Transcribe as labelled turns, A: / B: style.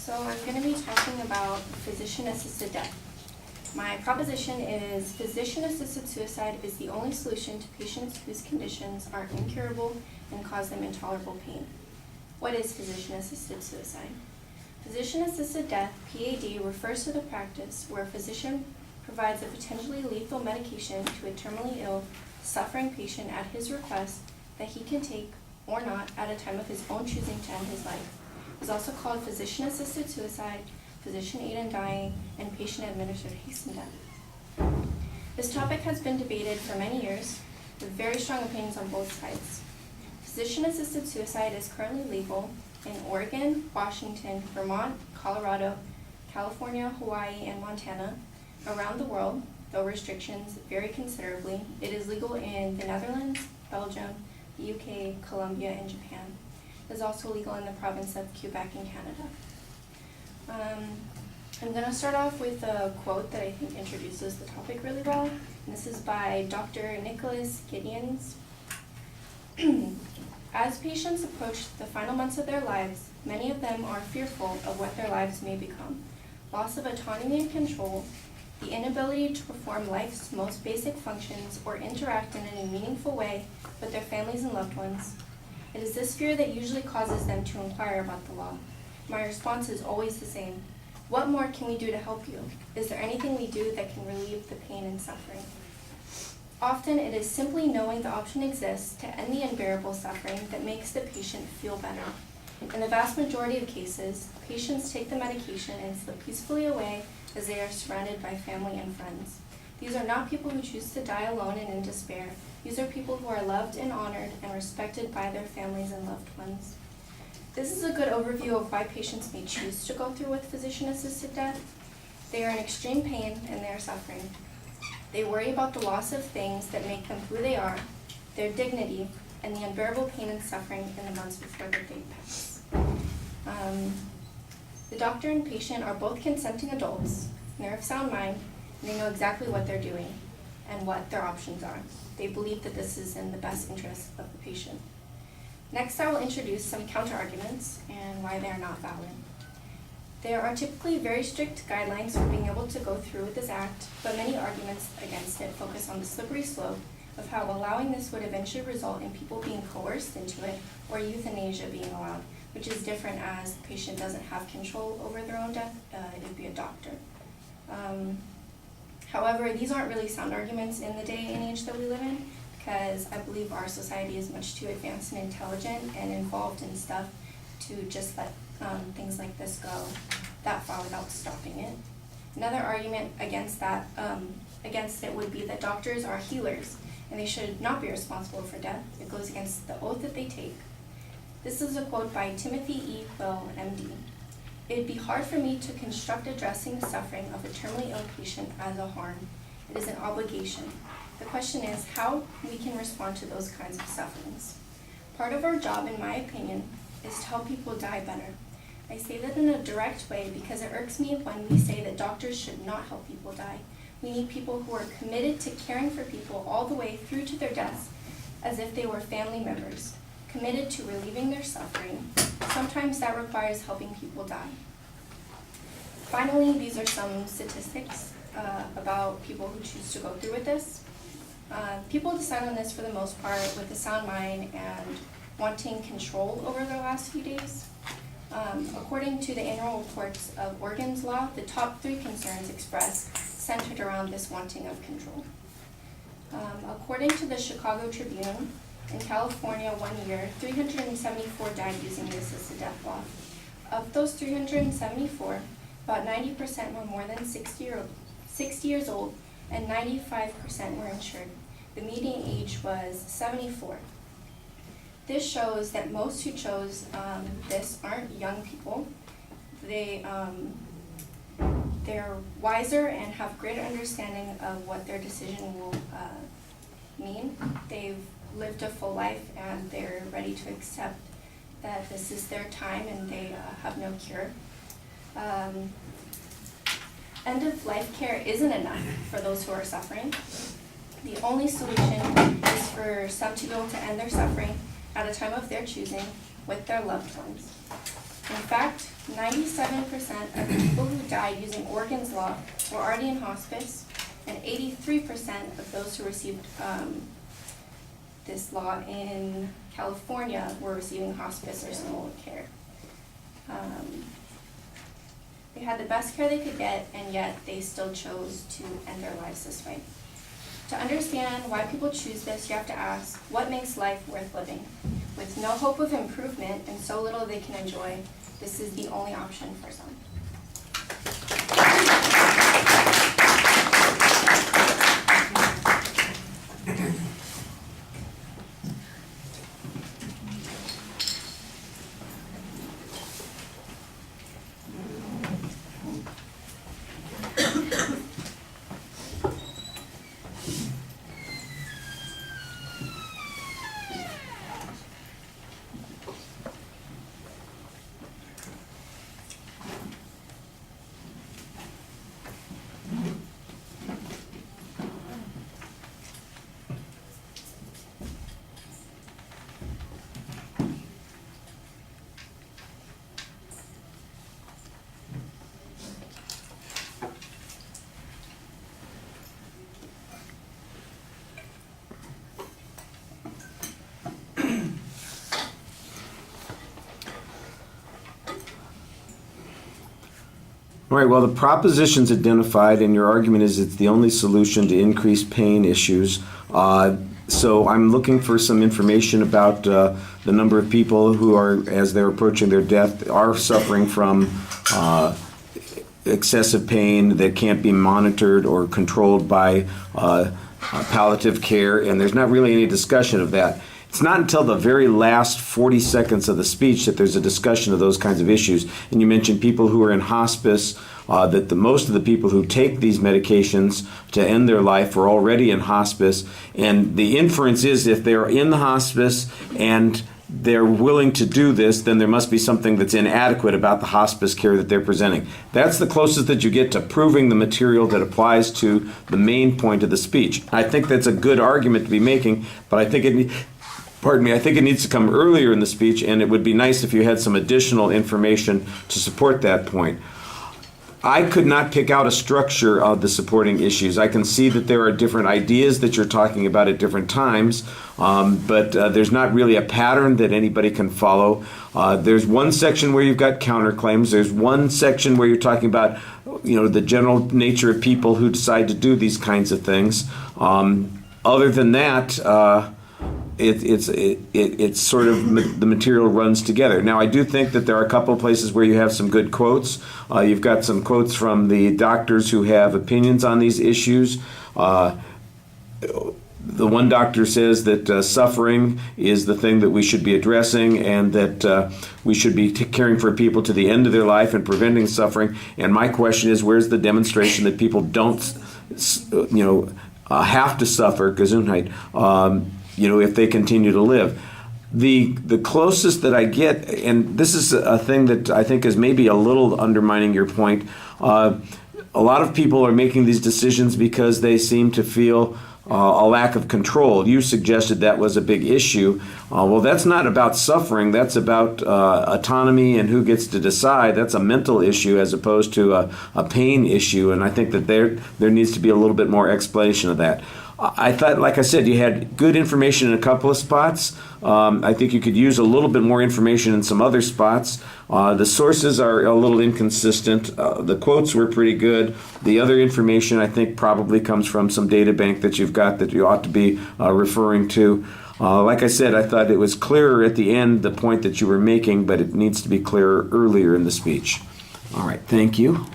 A: So I'm going to be talking about physician-assisted death. My proposition is physician-assisted suicide is the only solution to patients whose conditions are incurable and cause them intolerable pain. What is physician-assisted suicide? Physician-assisted death, PAD, refers to the practice where a physician provides a potentially lethal medication to a terminally ill, suffering patient at his request that he can take or not at a time of his own choosing to end his life. It is also called physician-assisted suicide, physician aid in dying, and patient-administered hastened death. This topic has been debated for many years, with very strong opinions on both sides. Physician-assisted suicide is currently legal in Oregon, Washington, Vermont, Colorado, California, Hawaii, and Montana. Around the world, though restrictions vary considerably, it is legal in the Netherlands, Belgium, the UK, Colombia, and Japan. It is also legal in the province of Quebec in Canada. I'm going to start off with a quote that I think introduces the topic really well. And this is by Dr. Nicholas Gideons. As patients approach the final months of their lives, many of them are fearful of what their lives may become. Loss of autonomy and control, the inability to perform life's most basic functions or interact in any meaningful way with their families and loved ones. It is this fear that usually causes them to inquire about the law. My response is always the same. What more can we do to help you? Is there anything we do that can relieve the pain and suffering? Often it is simply knowing the option exists to end the unbearable suffering that makes the patient feel better. In the vast majority of cases, patients take the medication and slip peacefully away as they are surrounded by family and friends. These are not people who choose to die alone and in despair. These are people who are loved and honored and respected by their families and loved ones. This is a good overview of why patients may choose to go through with physician-assisted death. They are in extreme pain and they are suffering. They worry about the loss of things that make them who they are, their dignity, and the unbearable pain and suffering in the months before their day pass. The doctor and patient are both consenting adults, and they're of sound mind, and they know exactly what they're doing and what their options are. They believe that this is in the best interest of the patient. Next, I will introduce some counter-arguments and why they are not valid. There are typically very strict guidelines for being able to go through with this act, but many arguments against it focus on the slippery slope of how allowing this would eventually result in people being coerced into it or euthanasia being allowed, which is different as the patient doesn't have control over their own death, it would be a doctor. However, these aren't really sound arguments in the day and age that we live in, because I believe our society is much too advanced and intelligent and involved in stuff to just let things like this go that far without stopping it. Another argument against it would be that doctors are healers and they should not be responsible for death. It goes against the oath that they take. This is a quote by Timothy E. Quill, MD. It would be hard for me to construct addressing the suffering of a terminally ill patient as a harm. It is an obligation. The question is how we can respond to those kinds of sufferings. Part of our job, in my opinion, is to help people die better. I say that in a direct way because it irks me when we say that doctors should not help people die. We need people who are committed to caring for people all the way through to their deaths as if they were family members, committed to relieving their suffering. Sometimes that requires helping people die. Finally, these are some statistics about people who choose to go through with this. People decide on this for the most part with a sound mind and wanting control over their last few days. According to the annual reports of Oregon's law, the top 3 concerns expressed centered around this wanting of control. According to the Chicago Tribune, in California, 1 year, 374 died using the assisted death law. Of those 374, about 90% were more than 60 years old, and 95% were insured. The median age was 74. This shows that most who chose this aren't young people. They're wiser and have greater understanding of what their decision will mean. They've lived a full life and they're ready to accept that this is their time and they have no cure. End-of-life care isn't enough for those who are suffering. The only solution is for some to be able to end their suffering at a time of their choosing with their loved ones. In fact, 97% of the people who died using Oregon's law were already in hospice, and 83% of those who received this law in California were receiving hospice or similar care. They had the best care they could get, and yet they still chose to end their lives this way. To understand why people choose this, you have to ask, what makes life worth living? With no hope of improvement and so little they can enjoy, this is the only option for some.
B: All right, well, the proposition's identified, and your argument is it's the only solution to increase pain issues. So I'm looking for some information about the number of people who are, as they're approaching their death, are suffering from excessive pain that can't be monitored or controlled by palliative care, and there's not really any discussion of that. It's not until the very last 40 seconds of the speech that there's a discussion of those kinds of issues. And you mentioned people who are in hospice, that most of the people who take these medications to end their life are already in hospice. And the inference is if they're in the hospice and they're willing to do this, then there must be something that's inadequate about the hospice care that they're presenting. That's the closest that you get to proving the material that applies to the main point of the speech. I think that's a good argument to be making, but I think I think it needs to come earlier in the speech, and it would be nice if you had some additional information to support that point. I could not pick out a structure of the supporting issues. I can see that there are different ideas that you're talking about at different times, but there's not really a pattern that anybody can follow. There's one section where you've got counterclaims. There's one section where you're talking about, the general nature of people who decide to do these kinds of things. Other than that, it's sort of the material runs together. Now, I do think that there are a couple of places where you have some good quotes. You've got some quotes from the doctors who have opinions on these issues. The one doctor says that suffering is the thing that we should be addressing, and that we should be caring for people to the end of their life and preventing suffering. And my question is, where's the demonstration that people don't, have to suffer, Gesundheit, if they continue to live? The closest that I get, and this is a thing that I think is maybe a little undermining your point, a lot of people are making these decisions because they seem to feel a lack of control. You suggested that was a big issue. Well, that's not about suffering. That's about autonomy and who gets to decide. That's a mental issue as opposed to a pain issue, and I think that there needs to be a little bit more explanation of that. I thought, like I said, you had good information in a couple of spots. I think you could use a little bit more information in some other spots. The sources are a little inconsistent. The quotes were pretty good. The other information, I think, probably comes from some data bank that you've got that you ought to be referring to. Like I said, I thought it was clearer at the end, the point that you were making, but it needs to be clearer earlier in the speech. All right, thank you.